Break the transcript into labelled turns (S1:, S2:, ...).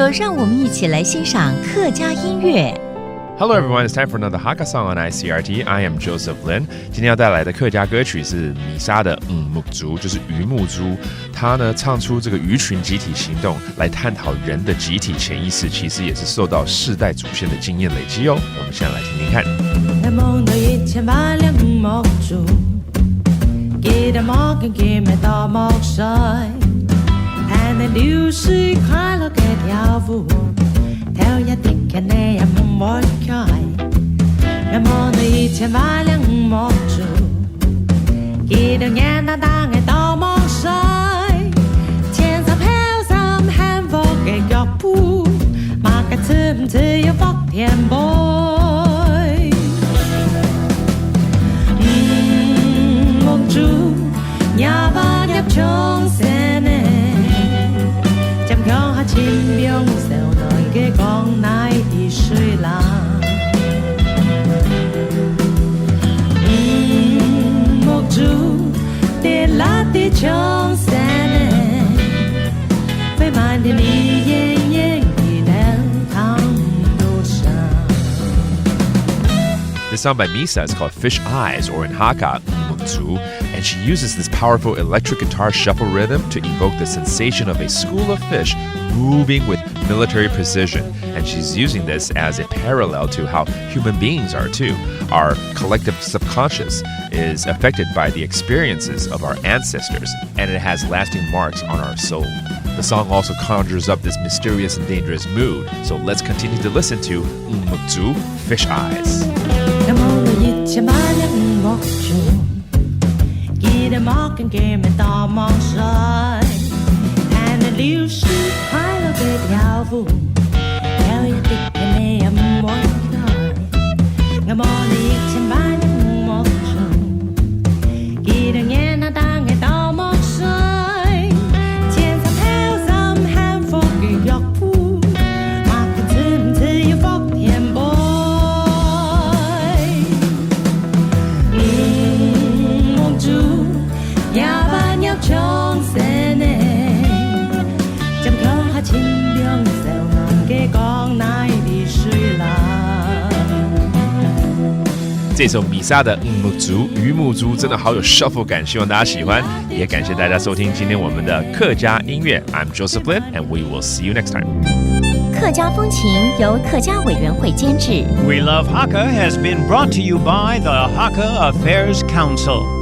S1: 就让我们一起来欣赏客家音乐。
S2: Hello everyone, it's time for another Hakka song on ICRT. I am Joseph Lin. 今天要带来的客家歌曲是米莎的木族，就是鱼木族。他呢唱出这个鱼群集体行动，来探討人的集體潛意識，其實也是受到世代祖先的經驗累積哦。我們現在來聽聽看。
S3: 望到1000把兩木族，記得摩根記咪到木水，看那流水快樂嘅跳舞。跳一啲嘅你也唔會開，我望到1000把兩木族，記得眼大大嘅到木水，前手飄上幸福嘅腳步，馬嘅似唔似有福田背。木族nhà ba nhập trong xe này chăm cho hai chim biếng xèo nổi cái con nai đi suy la một chú để lá đi trong xe này với màn đi nhẹ nhẹ đi đến thang đô sa.
S2: This song by Misa is called Fish Eyes, or in Hakka, Mukzu, and she uses this powerful electric guitar shuffle rhythm to evoke the sensation of a school of fish moving with military precision. And she's using this as a parallel to how human beings are too. Our collective subconscious is affected by the experiences of our ancestors, and it has lasting marks on our soul. The song also conjures up this mysterious and dangerous mood. So let's continue to listen to Mukzu, Fish Eyes.
S3: Get a mark and game and all my side. And a little sheep, I look at Yavu. Tell you, think the name of one guy. I'm on it and by the motion. Get a yen and dang and all my side. Chance of hell, some handful of your food. Mark the turn till you fuck him, boy. Nhà ba nhập trong xe này chăm cho hai chim biếng xèo nổi cái con nai đi suy la。
S2: 这首米莎的木族鱼木族真的好有 shuffle 感，希望大家喜欢，也感谢大家收听今天我们的客家音乐。I'm Joseph Lin, and we will see you next time.
S1: 客家风情由客家委员会监制。
S4: We Love Hakka has been brought to you by the Hakka Affairs Council.